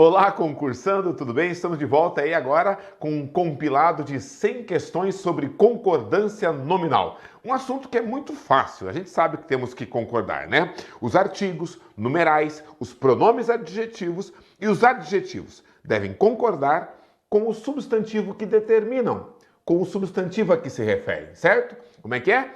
Olá, concursando, tudo bem? Estamos de volta aí agora com um compilado de 100 questões sobre concordância nominal. Um assunto que é muito fácil, a gente sabe que temos que concordar, né? Os artigos, numerais, os pronomes adjetivos e os adjetivos devem concordar com o substantivo que determinam, com o substantivo a que se referem, certo? Como é que é?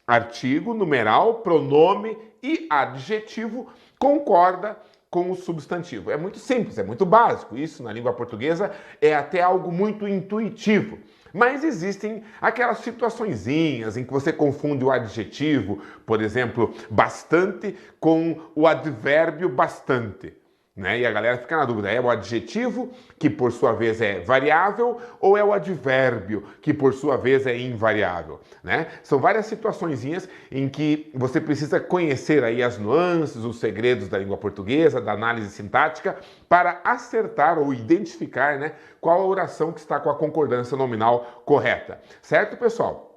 Artigo, numeral, pronome e adjetivo concorda com o substantivo. É muito simples, é muito básico. Isso na língua portuguesa é até algo muito intuitivo. Mas existem aquelas situaçõezinhas em que você confunde o adjetivo, por exemplo, bastante, com o advérbio bastante. Né? E a galera fica na dúvida, é o adjetivo, que por sua vez é variável, ou é o advérbio, que por sua vez é invariável? Né? São várias situaçõezinhas em que você precisa conhecer aí as nuances, os segredos da língua portuguesa, da análise sintática, para acertar ou identificar, né, qual a oração que está com a concordância nominal correta. Certo, pessoal?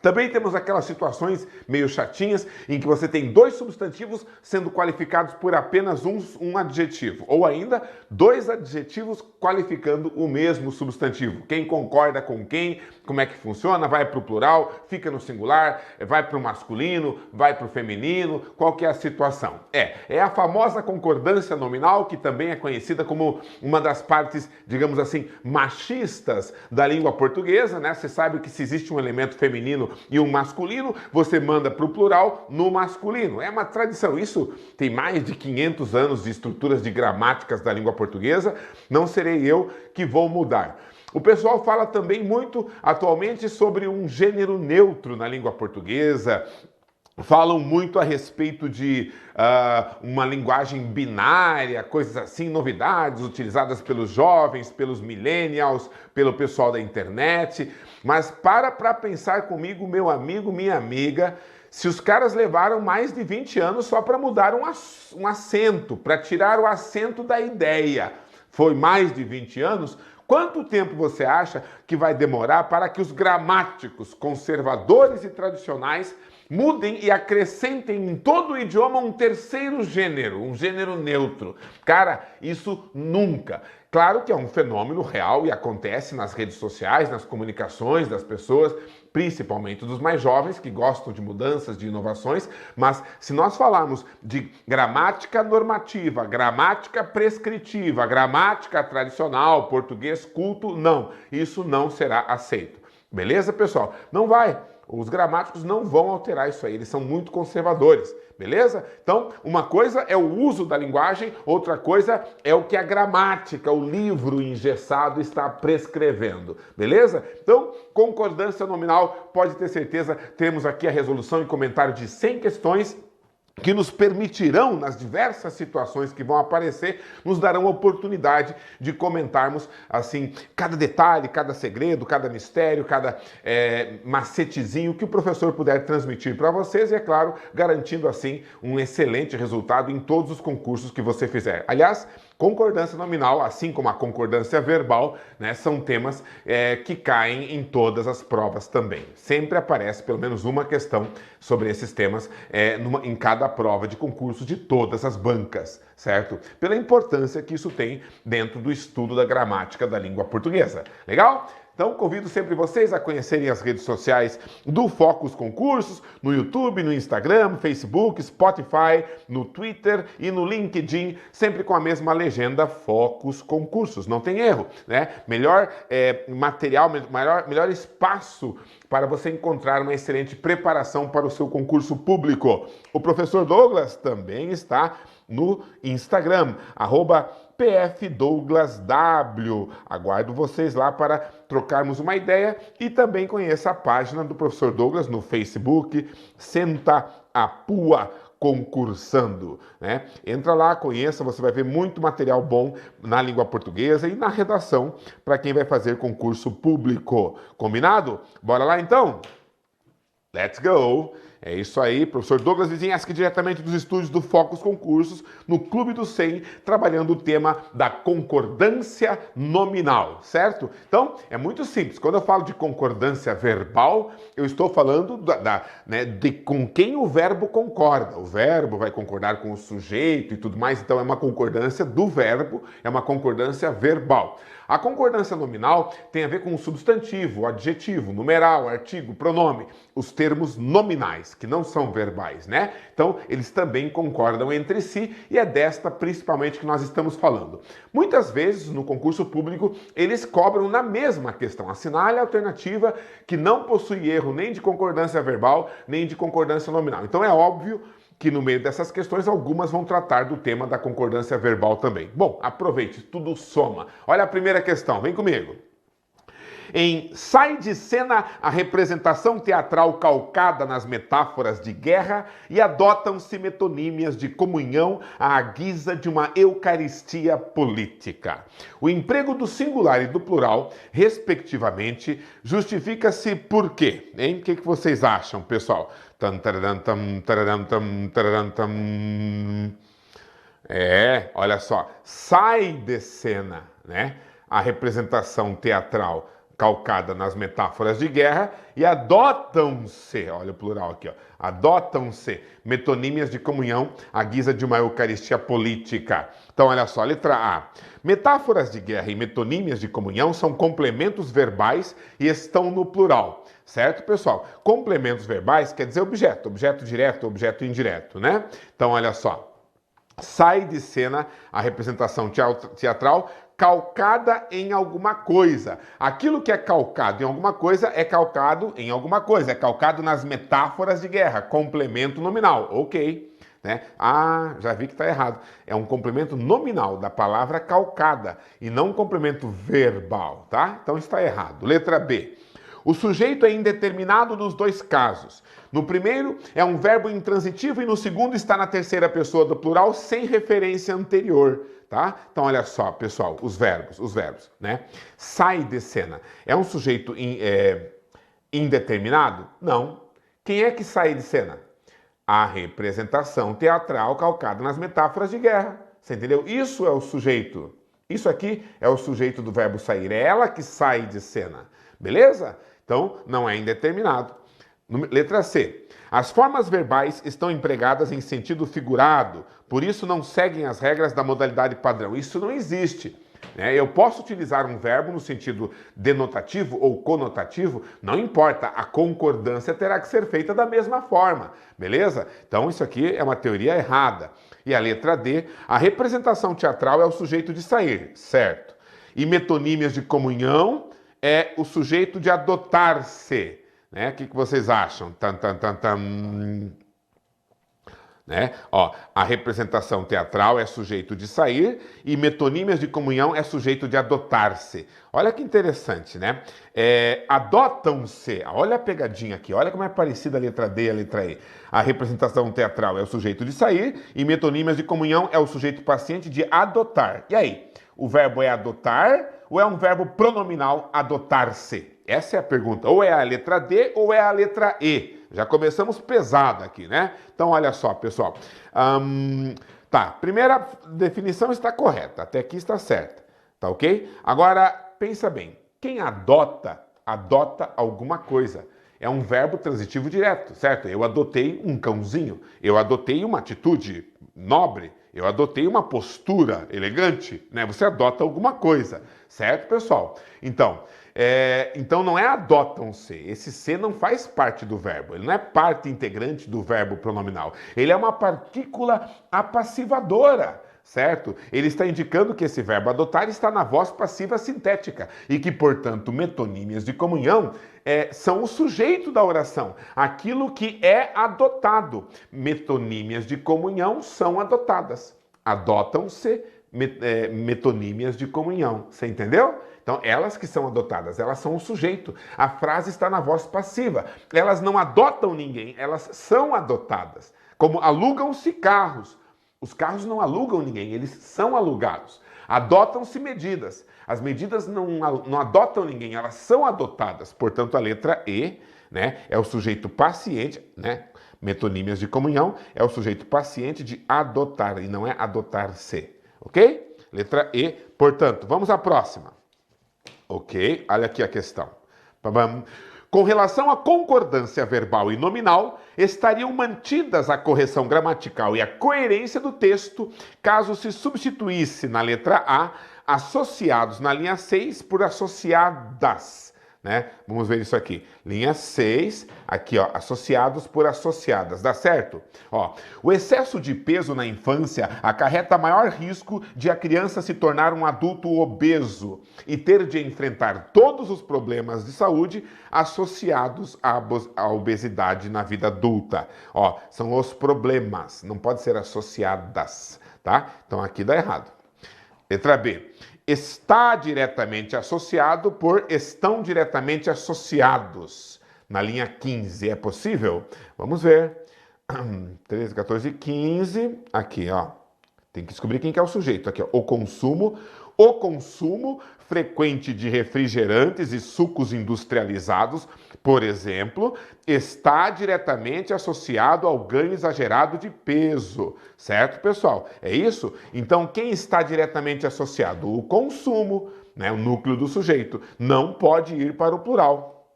Também temos aquelas situações meio chatinhas em que você tem dois substantivos sendo qualificados por apenas um adjetivo, ou ainda dois adjetivos qualificando o mesmo substantivo. Quem concorda com quem, como é que funciona, vai para o plural, fica no singular, vai para o masculino, vai para o feminino, qual que é a situação? É a famosa concordância nominal, que também é conhecida como uma das partes, digamos assim, machistas da língua portuguesa, né? Você sabe que se existe um elemento feminino e um masculino, você manda para o plural no masculino. É uma tradição. Isso tem mais de 500 anos de estruturas de gramáticas da língua portuguesa. Não serei eu que vou mudar. O pessoal fala também muito atualmente sobre um gênero neutro na língua portuguesa. Falam muito a respeito de uma linguagem binária, coisas assim, novidades utilizadas pelos jovens, pelos millennials, pelo pessoal da internet. Mas para pensar comigo, meu amigo, minha amiga, se os caras levaram mais de 20 anos só para mudar um acento, para tirar o acento da ideia, foi mais de 20 anos, quanto tempo você acha que vai demorar para que os gramáticos conservadores e tradicionais mudem e acrescentem em todo o idioma um terceiro gênero, um gênero neutro? Cara, isso nunca. Claro que é um fenômeno real e acontece nas redes sociais, nas comunicações das pessoas, principalmente dos mais jovens que gostam de mudanças, de inovações, mas se nós falarmos de gramática normativa, gramática prescritiva, gramática tradicional, português culto, não, isso não será aceito. Beleza, pessoal? Não vai. Os gramáticos não vão alterar isso aí, eles são muito conservadores, beleza? Então, uma coisa é o uso da linguagem, outra coisa é o que a gramática, o livro engessado está prescrevendo, beleza? Então, concordância nominal, pode ter certeza, temos aqui a resolução e comentário de 100 questões que nos permitirão, nas diversas situações que vão aparecer, nos darão a oportunidade de comentarmos, assim, cada detalhe, cada segredo, cada mistério, cada macetezinho que o professor puder transmitir para vocês e, é claro, garantindo, assim, um excelente resultado em todos os concursos que você fizer. Aliás, concordância nominal, assim como a concordância verbal, né, são temas que caem em todas as provas também. Sempre aparece pelo menos uma questão sobre esses temas em cada prova de concurso de todas as bancas, certo? Pela importância que isso tem dentro do estudo da gramática da língua portuguesa. Legal? Então, convido sempre vocês a conhecerem as redes sociais do Focus Concursos, no YouTube, no Instagram, Facebook, Spotify, no Twitter e no LinkedIn, sempre com a mesma legenda Focus Concursos. Não tem erro, né? Melhor material, melhor espaço para você encontrar uma excelente preparação para o seu concurso público. O professor Douglas também está no Instagram, @PFDouglasW. Aguardo vocês lá para trocarmos uma ideia e também conheça a página do professor Douglas no Facebook, Senta a Pua Concursando, né? Entra lá, conheça, você vai ver muito material bom na língua portuguesa e na redação para quem vai fazer concurso público. Combinado? Bora lá então? Let's go! É isso aí, professor Douglas Vizinhaski, diretamente dos estúdios do Focus Concursos, no Clube do 100, trabalhando o tema da concordância nominal, certo? Então, é muito simples. Quando eu falo de concordância verbal, eu estou falando de com quem o verbo concorda. O verbo vai concordar com o sujeito e tudo mais, então é uma concordância do verbo, é uma concordância verbal. A concordância nominal tem a ver com o substantivo, o adjetivo, numeral, artigo, pronome, os termos nominais, que não são verbais, né? Então, eles também concordam entre si e é desta principalmente que nós estamos falando. Muitas vezes, no concurso público, eles cobram na mesma questão. Assinale a alternativa que não possui erro nem de concordância verbal, nem de concordância nominal. Então, é óbvio que no meio dessas questões, algumas vão tratar do tema da concordância verbal também. Bom, aproveite, tudo soma. Olha a primeira questão, vem comigo. Sai de cena a representação teatral calcada nas metáforas de guerra e adotam-se metonímias de comunhão à guisa de uma eucaristia política. O emprego do singular e do plural, respectivamente, justifica-se por quê? Hein? O que vocês acham, pessoal? Olha só, sai de cena, né? A representação teatral calcada nas metáforas de guerra e adotam-se, olha o plural aqui, ó, adotam-se metonímias de comunhão à guisa de uma eucaristia política. Então, olha só, letra A. Metáforas de guerra e metonímias de comunhão são complementos verbais e estão no plural. Certo, pessoal? Complementos verbais quer dizer objeto, objeto direto, objeto indireto, né? Então, olha só. Sai de cena a representação teatral calcada em alguma coisa. Aquilo que é calcado em alguma coisa é calcado em alguma coisa. É calcado nas metáforas de guerra. Complemento nominal. Ok. Né? Ah, já vi que está errado. É um complemento nominal da palavra calcada e não um complemento verbal, tá? Então está errado. Letra B. O sujeito é indeterminado nos dois casos. No primeiro, é um verbo intransitivo e no segundo está na terceira pessoa do plural sem referência anterior, tá? Então, olha só, pessoal, os verbos, né? Sai de cena. É um sujeito indeterminado? Não. Quem é que sai de cena? A representação teatral calcada nas metáforas de guerra. Você entendeu? Isso é o sujeito. Isso aqui é o sujeito do verbo sair. É ela que sai de cena. Beleza? Então, não é indeterminado. Letra C. As formas verbais estão empregadas em sentido figurado, por isso não seguem as regras da modalidade padrão. Isso não existe. Né? Eu posso utilizar um verbo no sentido denotativo ou conotativo, não importa, a concordância terá que ser feita da mesma forma. Beleza? Então, isso aqui é uma teoria errada. E a letra D. A representação teatral é o sujeito de sair, certo? E metonímias de comunhão é o sujeito de adotar-se, né? O que vocês acham? Né? Ó, a representação teatral é sujeito de sair e metonímias de comunhão é sujeito de adotar-se. Olha que interessante, né? Adotam-se, olha a pegadinha aqui, olha como é parecida a letra D e a letra E. A representação teatral é o sujeito de sair e metonímias de comunhão é o sujeito paciente de adotar. E aí? O verbo é adotar ou é um verbo pronominal adotar-se? Essa é a pergunta. Ou é a letra D ou é a letra E. Já começamos pesado aqui, né? Então, olha só, pessoal. Primeira definição está correta. Até aqui está certa. Tá ok? Agora, pensa bem. Quem adota alguma coisa. É um verbo transitivo direto, certo? Eu adotei um cãozinho. Eu adotei uma atitude nobre. Eu adotei uma postura elegante, né? Você adota alguma coisa, certo, pessoal? Então não é adotam-se. Esse se não faz parte do verbo. Ele não é parte integrante do verbo pronominal. Ele é uma partícula apassivadora, certo? Ele está indicando que esse verbo adotar está na voz passiva sintética e que, portanto, metonímias de comunhão são o sujeito da oração, aquilo que é adotado. Metonímias de comunhão são adotadas. Adotam-se metonímias de comunhão. Você entendeu? Então, elas que são adotadas, elas são o sujeito. A frase está na voz passiva. Elas não adotam ninguém, elas são adotadas. Como alugam-se carros. Os carros não alugam ninguém, eles são alugados. Adotam-se medidas. As medidas não adotam ninguém, elas são adotadas. Portanto, a letra E, né? É o sujeito paciente, né? Metonímias de comunhão é o sujeito paciente de adotar e não é adotar-se, ok? Letra E, portanto, vamos à próxima. Ok, olha aqui a questão. Com relação à concordância verbal e nominal, estariam mantidas a correção gramatical e a coerência do texto caso se substituísse na letra A associados na linha 6 por associadas. Né? Vamos ver isso aqui. Linha 6, aqui, ó, associados por associadas, dá certo? Ó, o excesso de peso na infância acarreta maior risco de a criança se tornar um adulto obeso e ter de enfrentar todos os problemas de saúde associados à obesidade na vida adulta. Ó, são os problemas, não pode ser associadas, tá? Então aqui dá errado. Letra B. Está diretamente associado por estão diretamente associados. Na linha 15, é possível? Vamos ver. 13, 14, 15. Aqui, ó. Tem que descobrir quem que é o sujeito. Aqui, ó. O consumo frequente de refrigerantes e sucos industrializados, por exemplo, está diretamente associado ao ganho exagerado de peso. Certo, pessoal? É isso? Então, quem está diretamente associado? O consumo, né? O núcleo do sujeito. Não pode ir para o plural.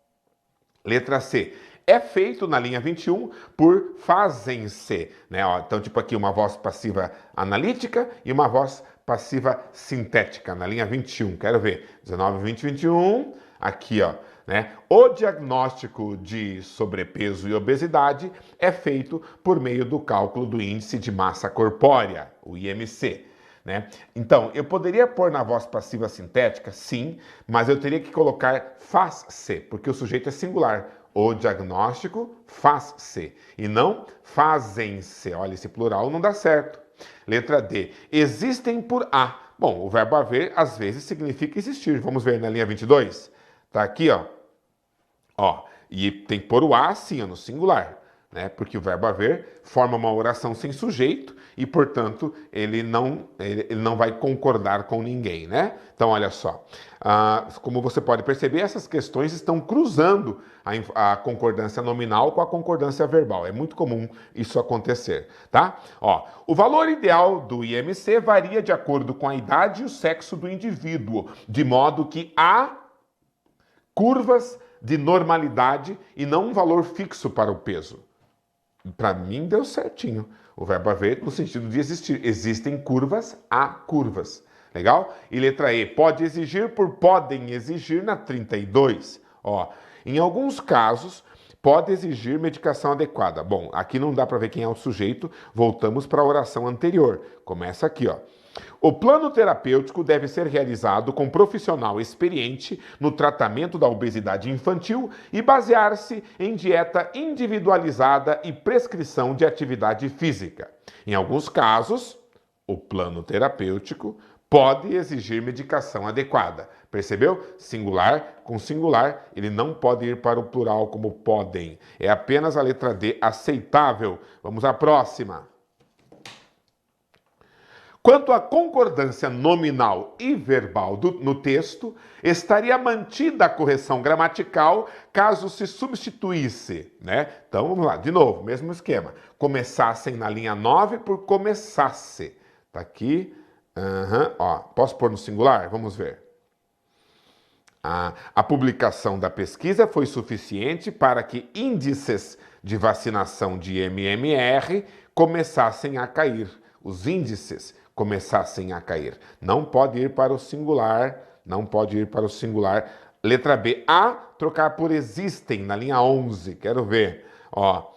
Letra C. É feito na linha 21 por fazem-se, né? Ó, então, tipo aqui, uma voz passiva analítica e uma voz passiva sintética, na linha 21. Quero ver. 19, 20, 21. Aqui, ó. Né? O diagnóstico de sobrepeso e obesidade é feito por meio do cálculo do índice de massa corpórea, o IMC. Né? Então, eu poderia pôr na voz passiva sintética, sim, mas eu teria que colocar faz-se, porque o sujeito é singular. O diagnóstico faz-se e não fazem-se. Olha, esse plural não dá certo. Letra D. Existem por A. Bom, o verbo haver às vezes significa existir. Vamos ver na linha 22. Tá aqui, ó. Ó, e tem que pôr o A assim, ó, no singular, né? Porque o verbo haver forma uma oração sem sujeito e, portanto, ele não vai concordar com ninguém, né? Então, olha só. Como você pode perceber, essas questões estão cruzando a concordância nominal com a concordância verbal. É muito comum isso acontecer, tá? Ó, o valor ideal do IMC varia de acordo com a idade e o sexo do indivíduo, de modo que há curvas de normalidade e não um valor fixo para o peso. Para mim deu certinho. O verbo haver no sentido de existir. Existem curvas, há curvas. Legal? E letra E, pode exigir por podem exigir na 32. Ó, em alguns casos, pode exigir medicação adequada. Bom, aqui não dá para ver quem é o sujeito. Voltamos para a oração anterior. Começa aqui, ó. O plano terapêutico deve ser realizado com um profissional experiente no tratamento da obesidade infantil e basear-se em dieta individualizada e prescrição de atividade física. Em alguns casos, o plano terapêutico pode exigir medicação adequada. Percebeu? Singular com singular, ele não pode ir para o plural como podem. É apenas a letra D aceitável. Vamos à próxima. Quanto à concordância nominal e verbal no texto, estaria mantida a correção gramatical caso se substituísse, né? Então, vamos lá, de novo, mesmo esquema. Começassem na linha 9 por começasse. Tá aqui. Ó, posso pôr no singular? Vamos ver. A publicação da pesquisa foi suficiente para que índices de vacinação de MMR começassem a cair. Os índices começassem a cair. Não pode ir para o singular, não pode ir para o singular. Letra B, A, trocar por existem, na linha 11, quero ver. Ó,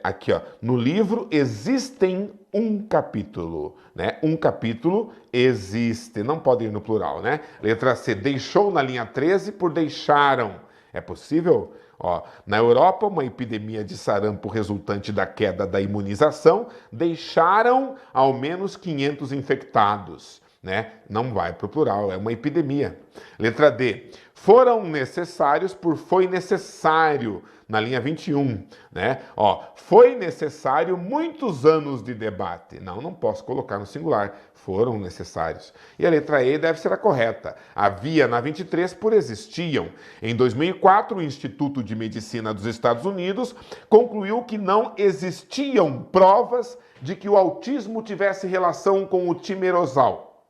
aqui, ó, no livro existem um capítulo, né? Um capítulo existe, não pode ir no plural, né? Letra C, deixou na linha 13 por deixaram. É possível? Ó, na Europa, uma epidemia de sarampo resultante da queda da imunização deixaram ao menos 500 infectados. né? Não vai para o plural, é uma epidemia. Letra D. Foram necessários por foi necessário, na linha 21, né? Ó, foi necessário muitos anos de debate. Não posso colocar no singular. Foram necessários. E a letra E deve ser a correta. Havia na 23 por existiam. Em 2004, o Instituto de Medicina dos Estados Unidos concluiu que não existiam provas de que o autismo tivesse relação com o timerosal.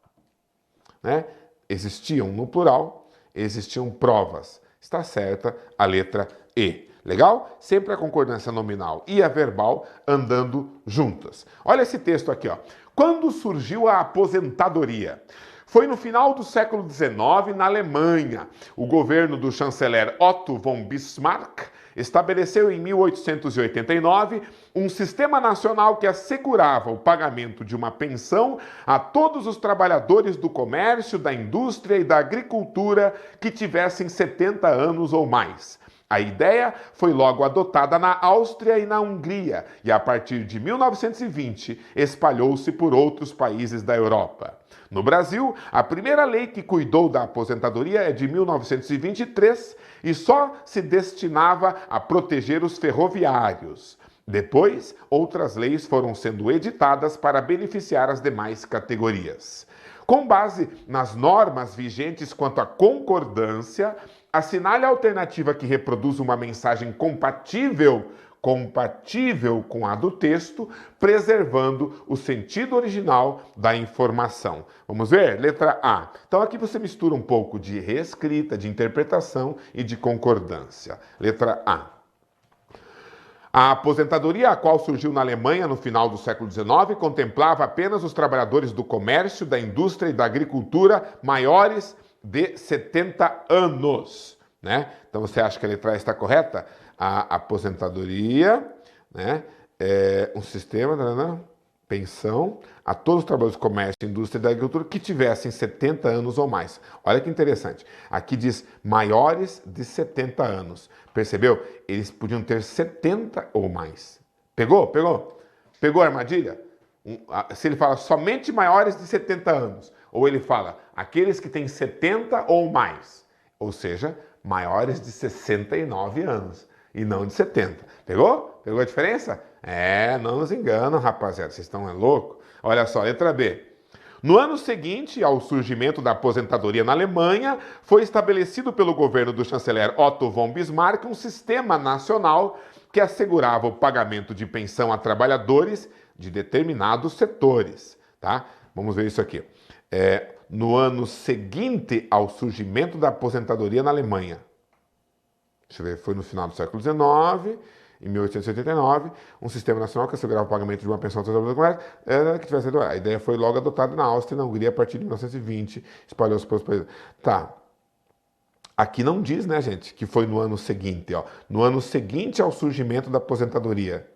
Né? Existiam no plural, existiam provas. Está certa a letra E. Legal? Sempre a concordância nominal e a verbal andando juntas. Olha esse texto aqui, ó. Quando surgiu a aposentadoria? Foi no final do século XIX, na Alemanha. O governo do chanceler Otto von Bismarck estabeleceu em 1889 um sistema nacional que assegurava o pagamento de uma pensão a todos os trabalhadores do comércio, da indústria e da agricultura que tivessem 70 anos ou mais. A ideia foi logo adotada na Áustria e na Hungria e, a partir de 1920, espalhou-se por outros países da Europa. No Brasil, a primeira lei que cuidou da aposentadoria é de 1923 e só se destinava a proteger os ferroviários. Depois, outras leis foram sendo editadas para beneficiar as demais categorias. Com base nas normas vigentes quanto à concordância, assinale a alternativa que reproduz uma mensagem compatível com a do texto, preservando o sentido original da informação. Vamos ver? Letra A. Então aqui você mistura um pouco de reescrita, de interpretação e de concordância. Letra A. A aposentadoria, a qual surgiu na Alemanha no final do século XIX, contemplava apenas os trabalhadores do comércio, da indústria e da agricultura maiores de 70 anos. Né? Então você acha que a letra A está correta? A aposentadoria, né? Um sistema, pensão a todos os trabalhadores do comércio, indústria e da agricultura que tivessem 70 anos ou mais. Olha que interessante. Aqui diz maiores de 70 anos. Percebeu? Eles podiam ter 70 ou mais. Pegou? Pegou? Pegou a armadilha? Se ele fala somente maiores de 70 anos, ou ele fala aqueles que têm 70 ou mais, ou seja, maiores de 69 anos e não de 70. Pegou? Pegou a diferença? Não nos enganam, rapaziada, vocês estão loucos? Olha só, letra B. No ano seguinte ao surgimento da aposentadoria na Alemanha, foi estabelecido pelo governo do chanceler Otto von Bismarck um sistema nacional que assegurava o pagamento de pensão a trabalhadores de determinados setores. Tá? Vamos ver isso aqui. No ano seguinte ao surgimento da aposentadoria na Alemanha. Deixa eu ver, foi no final do século XIX, em 1889, um sistema nacional que assegurava o pagamento de uma pensão a trabalhadores que tivesse. A ideia foi logo adotada na Áustria e na Hungria a partir de 1920, espalhou-se pelos países. Tá. Aqui não diz, né, gente, que foi no ano seguinte, ó. No ano seguinte ao surgimento da aposentadoria.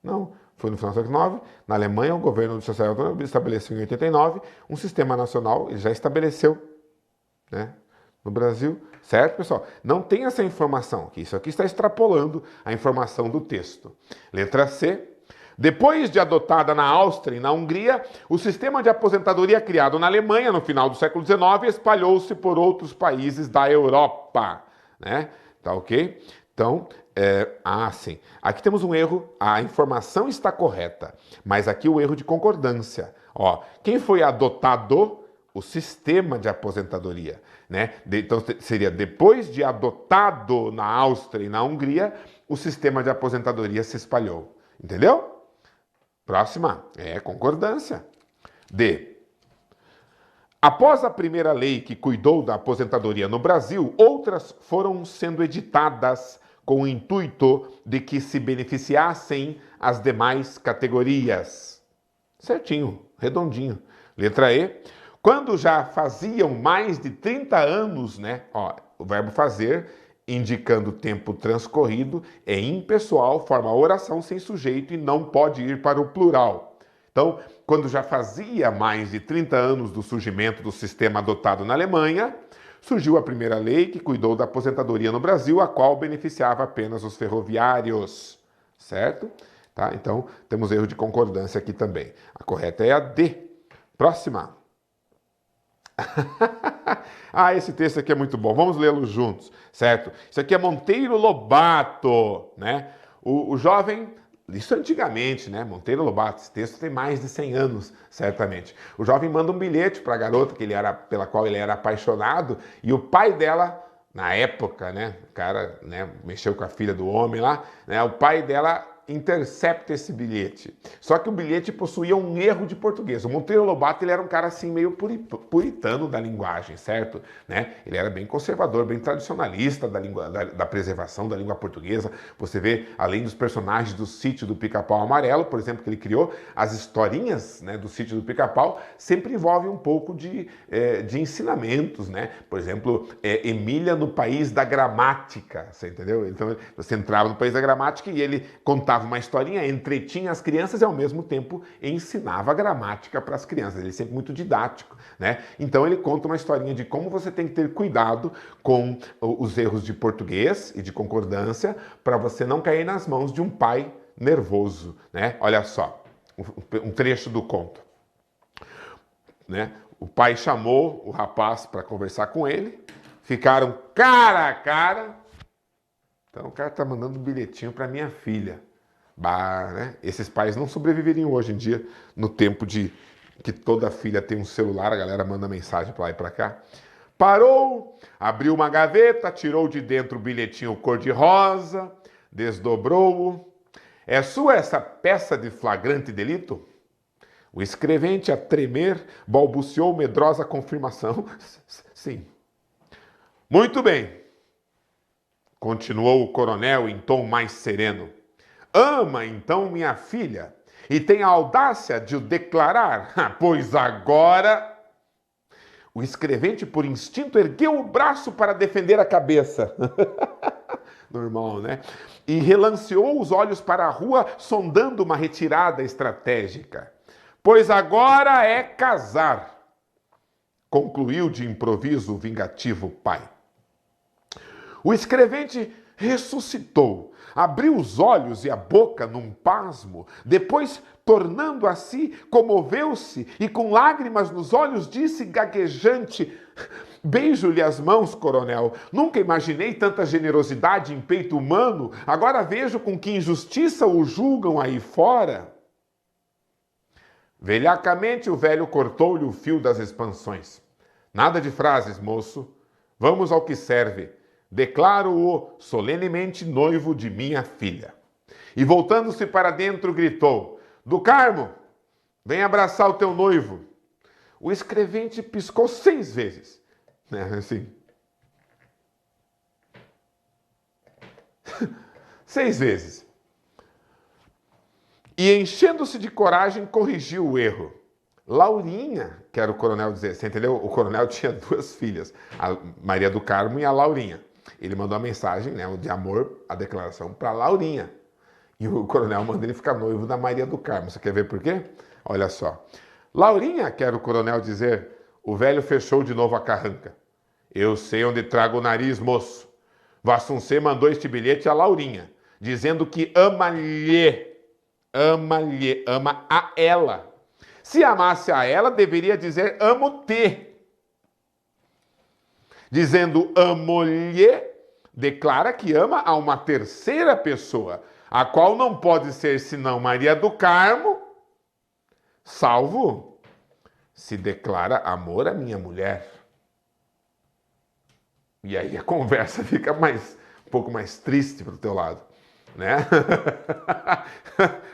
Não. Foi no final do século XIX, na Alemanha, o governo do chanceler estabeleceu em 89 um sistema nacional, ele já estabeleceu, né? No Brasil, certo, pessoal? Não tem essa informação, que isso aqui está extrapolando a informação do texto. Letra C. Depois de adotada na Áustria e na Hungria, o sistema de aposentadoria criado na Alemanha no final do século XIX espalhou-se por outros países da Europa, né? Tá ok? Então, sim. Aqui temos um erro, a informação está correta, mas aqui o erro de concordância. Ó, quem foi adotado? O sistema de aposentadoria, né? Então seria depois de adotado na Áustria e na Hungria, o sistema de aposentadoria se espalhou. Entendeu? Próxima, concordância. D. Após a primeira lei que cuidou da aposentadoria no Brasil, outras foram sendo editadas com o intuito de que se beneficiassem as demais categorias. Certinho, redondinho. Letra E. Quando já faziam mais de 30 anos, né? Ó, o verbo fazer, indicando tempo transcorrido, é impessoal, forma oração sem sujeito e não pode ir para o plural. Então, quando já fazia mais de 30 anos do surgimento do sistema adotado na Alemanha, surgiu a primeira lei que cuidou da aposentadoria no Brasil, a qual beneficiava apenas os ferroviários. Certo? Tá? Então, temos erro de concordância aqui também. A correta é a D. Próxima. Ah, esse texto aqui é muito bom. Vamos lê-lo juntos, certo? Isso aqui é Monteiro Lobato, né? O jovem, isso antigamente, né? Monteiro Lobato, esse texto tem mais de 100 anos, certamente. O jovem manda um bilhete para a garota pela qual ele era apaixonado, e o pai dela, na época, né? O cara, né, mexeu com a filha do homem lá, né? O pai dela intercepta esse bilhete. Só que o bilhete possuía um erro de português. O Monteiro Lobato, ele era um cara assim meio puritano da linguagem, certo? Né? Ele era bem conservador, bem tradicionalista da preservação da língua portuguesa. Você vê, além dos personagens do Sítio do Pica-Pau Amarelo, por exemplo, que ele criou, as historinhas, né, do Sítio do Pica-Pau sempre envolvem um pouco de ensinamentos, né? Por exemplo, Emília no País da Gramática, você entendeu? Então, você entrava no País da Gramática e ele contava uma historinha, entretinha as crianças e ao mesmo tempo ensinava a gramática para as crianças. Ele é sempre muito didático, né? Então ele conta uma historinha de como você tem que ter cuidado com os erros de português e de concordância para você não cair nas mãos de um pai nervoso, né? Olha só, um trecho do conto, né? O pai chamou o rapaz para conversar com ele, ficaram cara a cara. Então o cara está mandando um bilhetinho para minha filha. Bah, né? Esses pais não sobreviveriam hoje em dia, no tempo de que toda filha tem um celular, a galera manda mensagem para lá e para cá. Parou, abriu uma gaveta, tirou de dentro o bilhetinho cor-de-rosa, desdobrou-o. É sua essa peça de flagrante delito? O escrevente, a tremer, balbuciou medrosa confirmação. Sim. Muito bem. Continuou o coronel em tom mais sereno. Ama, então, minha filha, e tem a audácia de o declarar, pois agora... O escrevente, por instinto, ergueu o braço para defender a cabeça. Normal, né? E relanceou os olhos para a rua, sondando uma retirada estratégica. Pois agora é casar, concluiu de improviso o vingativo pai. O escrevente ressuscitou, abriu os olhos e a boca num pasmo, depois, tornando a si, comoveu-se e com lágrimas nos olhos disse gaguejante: beijo-lhe as mãos, coronel. Nunca imaginei tanta generosidade em peito humano. Agora vejo com que injustiça o julgam aí fora. Velhacamente o velho cortou-lhe o fio das expansões. Nada de frases, moço. Vamos ao que serve. Declaro-o solenemente noivo de minha filha. E voltando-se para dentro, gritou: do Carmo, vem abraçar o teu noivo. O escrevente piscou 6 vezes. Assim. 6 vezes. E enchendo-se de coragem, corrigiu o erro. Laurinha, que era o coronel dizer, você entendeu? O coronel tinha 2 filhas, a Maria do Carmo e a Laurinha. Ele mandou a mensagem, né, de amor, a declaração para Laurinha. E o coronel manda ele ficar noivo da Maria do Carmo. Você quer ver por quê? Olha só. Laurinha, quer o coronel dizer, o velho fechou de novo a carranca. Eu sei onde trago o nariz, moço. Vassuncê mandou este bilhete a Laurinha, dizendo que ama-lhe, ama a ela. Se amasse a ela, deveria dizer amo-te. Dizendo amo-lhe, declara que ama a uma terceira pessoa, a qual não pode ser senão Maria do Carmo, salvo se declara amor à minha mulher. E aí a conversa fica um pouco mais triste para o teu lado, né?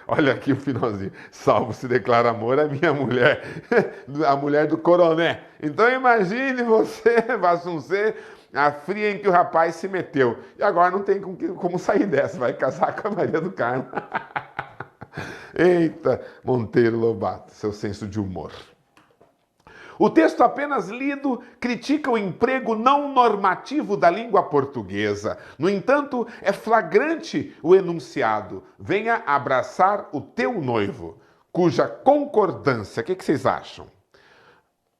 Olha aqui o finalzinho. Salvo se declara amor à minha mulher, a mulher do coronel. Então imagine você, Vassuncê, a fria em que o rapaz se meteu. E agora não tem como sair dessa, vai casar com a Maria do Carmo. Eita, Monteiro Lobato, seu senso de humor. O texto apenas lido critica o emprego não normativo da língua portuguesa. No entanto, é flagrante o enunciado: venha abraçar o teu noivo, cuja concordância, o que vocês acham?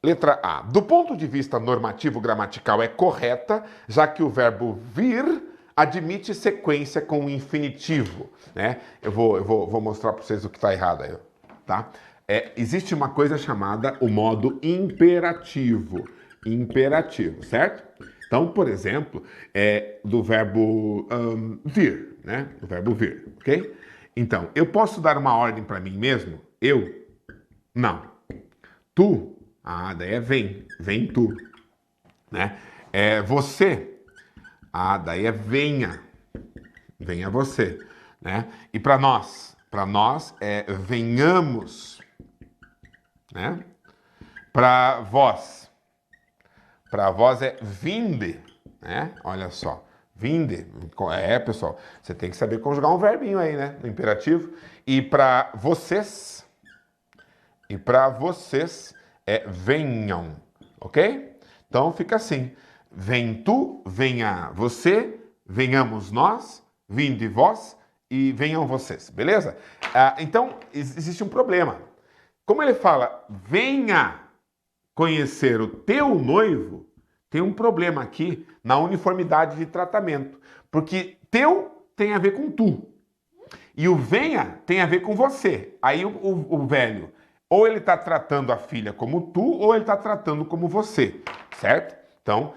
Letra A. Do ponto de vista normativo gramatical é correta, já que o verbo vir admite sequência com o infinitivo, né? Eu vou mostrar para vocês o que está errado aí, tá? Existe uma coisa chamada o modo imperativo. imperativo, certo? Então, por exemplo, do verbo vir, né? Do verbo vir, ok? Então, eu posso dar uma ordem para mim mesmo? Eu? Não. Tu? Ah, daí é vem tu, né? Você? Ah, daí é venha você, né? E para nós é venhamos, né? Para vós é vinde, né? Olha só, vinde. Pessoal, você tem que saber conjugar um verbinho aí, né? No imperativo. E para vocês é venham, ok? Então fica assim: vem tu, venha você, venhamos nós, vinde vós e venham vocês, beleza? Então existe um problema. Como ele fala, venha conhecer o teu noivo, tem um problema aqui na uniformidade de tratamento. Porque teu tem a ver com tu. E o venha tem a ver com você. Aí o velho, ou ele está tratando a filha como tu, ou ele está tratando como você, certo? Então,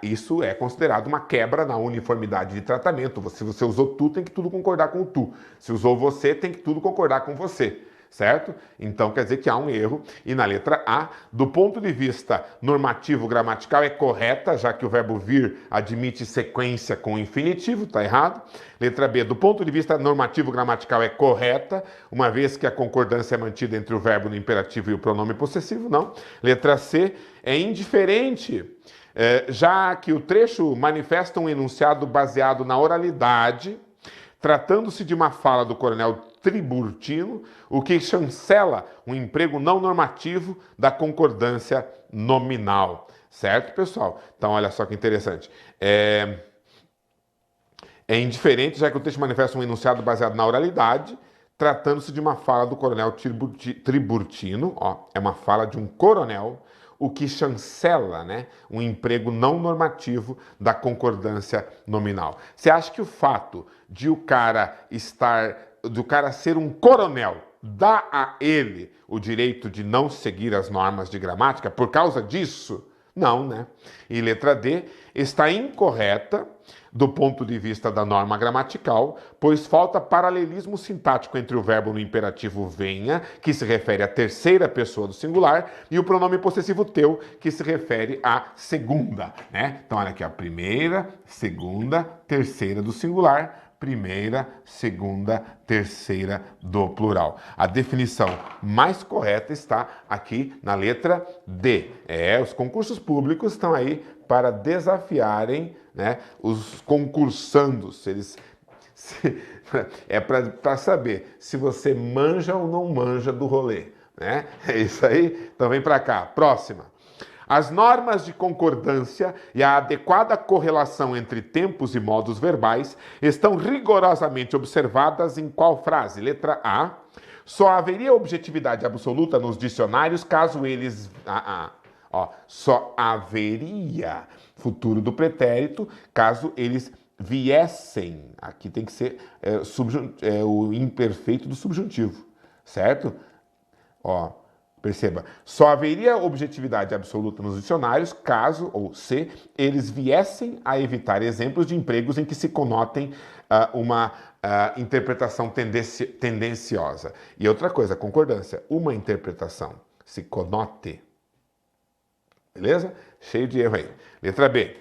isso é considerado uma quebra na uniformidade de tratamento. Se você usou tu, tem que tudo concordar com o tu. Se usou você, tem que tudo concordar com você. Certo? Então quer dizer que há um erro. E na letra A, do ponto de vista normativo gramatical, é correta, já que o verbo vir admite sequência com infinitivo, está errado. Letra B, do ponto de vista normativo gramatical, é correta, uma vez que a concordância é mantida entre o verbo no imperativo e o pronome possessivo, não. Letra C, é indiferente, já que o trecho manifesta um enunciado baseado na oralidade, tratando-se de uma fala do coronel Tiburtino, o que chancela um emprego não normativo da concordância nominal. Certo, pessoal? Então, olha só que interessante. É indiferente, já que o texto manifesta um enunciado baseado na oralidade, tratando-se de uma fala do coronel Tiburtino, é uma fala de um coronel, o que chancela, né, um emprego não normativo da concordância nominal. Você acha que o fato de o cara ser um coronel dá a ele o direito de não seguir as normas de gramática por causa disso? Não, né? E letra D está incorreta do ponto de vista da norma gramatical, pois falta paralelismo sintático entre o verbo no imperativo venha, que se refere à terceira pessoa do singular, e o pronome possessivo teu, que se refere à segunda, né? Então, olha aqui, a primeira, segunda, terceira do singular, primeira, segunda, terceira do plural. A definição mais correta está aqui na letra D. Os concursos públicos estão aí para desafiarem, né, os concursandos. Para saber se você manja ou não manja do rolê, né? É isso aí. Então vem para cá. Próxima. As normas de concordância e a adequada correlação entre tempos e modos verbais estão rigorosamente observadas em qual frase? Letra A. Só haveria objetividade absoluta nos dicionários caso eles... só haveria futuro do pretérito caso eles viessem. Aqui tem que ser o imperfeito do subjuntivo, certo? Perceba, só haveria objetividade absoluta nos dicionários caso, ou se, eles viessem a evitar exemplos de empregos em que se conotem uma interpretação tendenciosa. E outra coisa, concordância, uma interpretação se conote. Beleza? Cheio de erro aí. Letra B.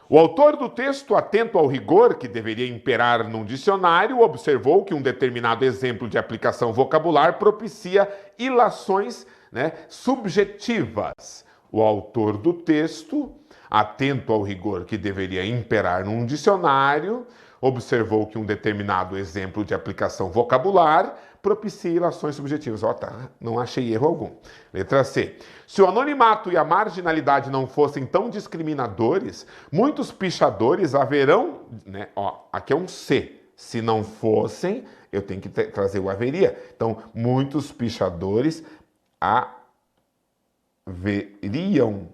O autor do texto, atento ao rigor que deveria imperar num dicionário, observou que um determinado exemplo de aplicação vocabular propicia ilações, né, subjetivas. O autor do texto, atento ao rigor que deveria imperar num dicionário, observou que um determinado exemplo de aplicação vocabular propicia ilações subjetivas. Não achei erro algum. Letra C. Se o anonimato e a marginalidade não fossem tão discriminadores, muitos pichadores haverão... Né? Aqui é um C. Se não fossem, eu tenho que trazer o haveria. Então, muitos pichadores haveriam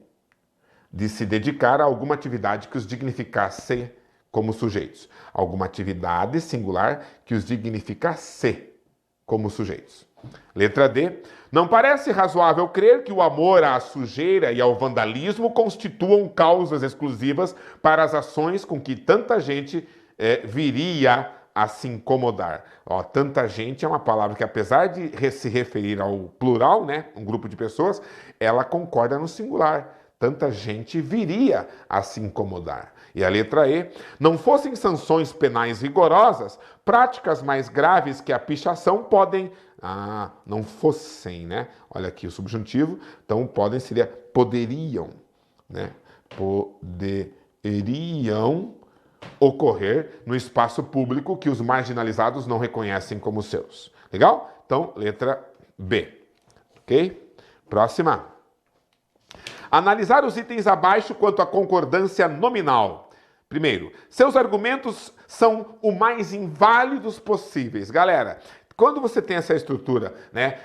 de se dedicar a alguma atividade que os dignificasse como sujeitos. Alguma atividade singular que os dignificasse como sujeitos. Letra D. Não parece razoável crer que o amor à sujeira e ao vandalismo constituam causas exclusivas para as ações com que tanta gente viria a se incomodar. Ó, tanta gente é uma palavra que, apesar de se referir ao plural, né, um grupo de pessoas, ela concorda no singular. Tanta gente viria a se incomodar. E a letra E, não fossem sanções penais rigorosas, práticas mais graves que a pichação podem... Ah, não fossem, né? Olha aqui o subjuntivo. Então, podem seria poderiam, né? Poderiam ocorrer no espaço público que os marginalizados não reconhecem como seus. Legal? Então, letra B. Ok? Próxima. Analisar os itens abaixo quanto à concordância nominal. Primeiro, seus argumentos são o mais inválidos possíveis. Galera, quando você tem essa estrutura, né?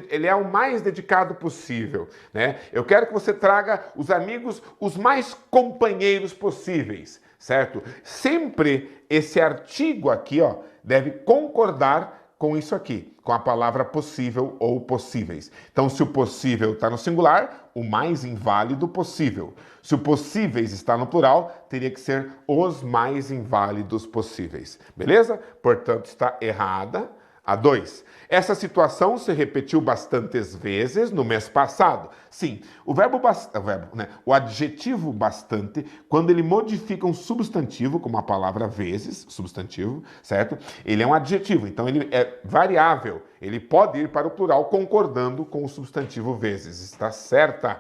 Ele é o mais dedicado possível, né? Eu quero que você traga os amigos os mais companheiros possíveis, certo? Sempre esse artigo aqui, ó, deve concordar com isso aqui, com a palavra possível ou possíveis. Então, se o possível está no singular, o mais inválido possível. Se o possíveis está no plural, teria que ser os mais inválidos possíveis. Beleza? Portanto, está errada. A 2. Essa situação se repetiu bastantes vezes no mês passado. Sim, o adjetivo bastante, quando ele modifica um substantivo, como a palavra vezes, substantivo, certo? Ele é um adjetivo, então ele é variável. Ele pode ir para o plural concordando com o substantivo vezes. Está certa?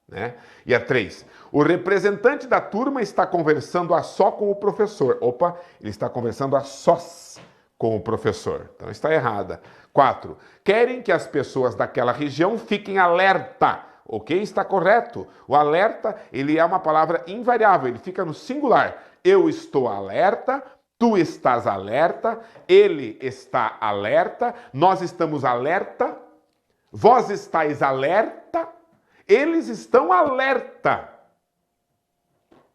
Né? E a 3. O representante da turma está conversando a só com o professor. Opa, ele está conversando a sós com o professor. Então está errada. 4. Querem que as pessoas daquela região fiquem alerta. Ok? Está correto. O alerta, ele é uma palavra invariável, ele fica no singular. Eu estou alerta, tu estás alerta, ele está alerta, nós estamos alerta, vós estáis alerta, eles estão alerta.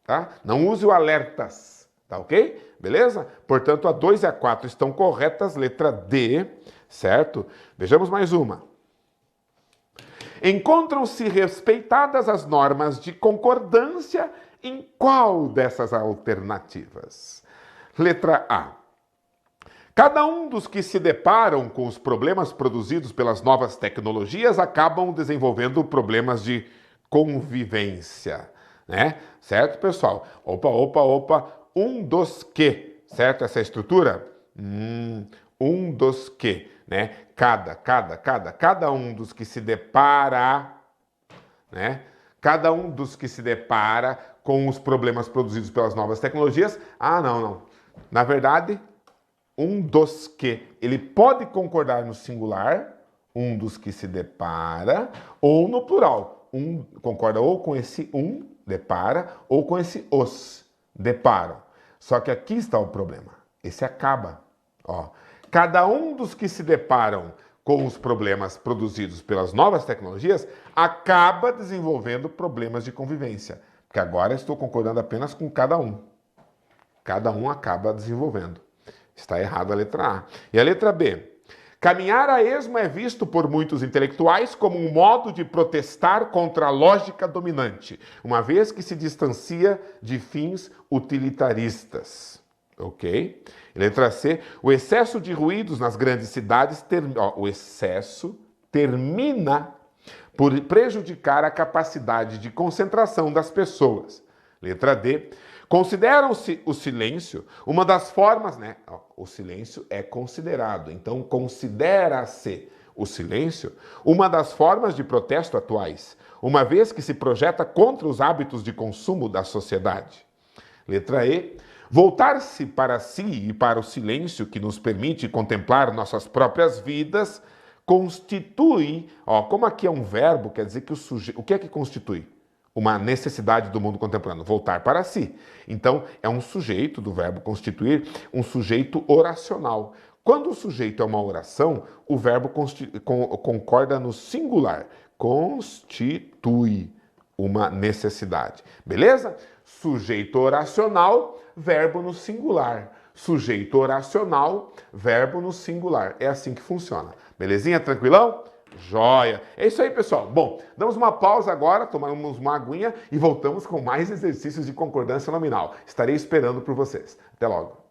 Tá? Não use o alertas. Tá ok? Beleza? Portanto, a 2 e a 4 estão corretas, letra D, certo? Vejamos mais uma. Encontram-se respeitadas as normas de concordância em qual dessas alternativas? Letra A. Cada um dos que se deparam com os problemas produzidos pelas novas tecnologias acabam desenvolvendo problemas de convivência, né? Certo, pessoal? Opa. Um dos que, certo? Essa estrutura? Um dos que, né? Cada um dos que se depara, né? Cada um dos que se depara com os problemas produzidos pelas novas tecnologias. Ah, não. Na verdade, um dos que, ele pode concordar no singular, um dos que se depara, ou no plural. Um concorda ou com esse um, depara, ou com esse os, deparam. Só que aqui está o problema. Esse acaba. Ó, cada um dos que se deparam com os problemas produzidos pelas novas tecnologias acaba desenvolvendo problemas de convivência. Porque agora estou concordando apenas com cada um. Cada um acaba desenvolvendo. Está errada a letra A. E a letra B? Caminhar a esmo é visto por muitos intelectuais como um modo de protestar contra a lógica dominante, uma vez que se distancia de fins utilitaristas. Ok? Letra C. O excesso de ruídos nas grandes cidades termina por prejudicar a capacidade de concentração das pessoas. Letra D. Consideram-se o silêncio uma das formas, né? O silêncio é considerado, então considera-se o silêncio uma das formas de protesto atuais, uma vez que se projeta contra os hábitos de consumo da sociedade. Letra E. Voltar-se para si e para o silêncio que nos permite contemplar nossas próprias vidas constitui, como aqui é um verbo, quer dizer que o que é que constitui? Uma necessidade do mundo contemporâneo, voltar para si. Então, é um sujeito do verbo constituir, um sujeito oracional. Quando o sujeito é uma oração, o verbo concorda no singular. Constitui uma necessidade. Beleza? Sujeito oracional, verbo no singular. sujeito oracional, verbo no singular. É assim que funciona. Belezinha? Tranquilão? Joia! É isso aí, pessoal. Bom, damos uma pausa agora, tomamos uma aguinha e voltamos com mais exercícios de concordância nominal. Estarei esperando por vocês. Até logo!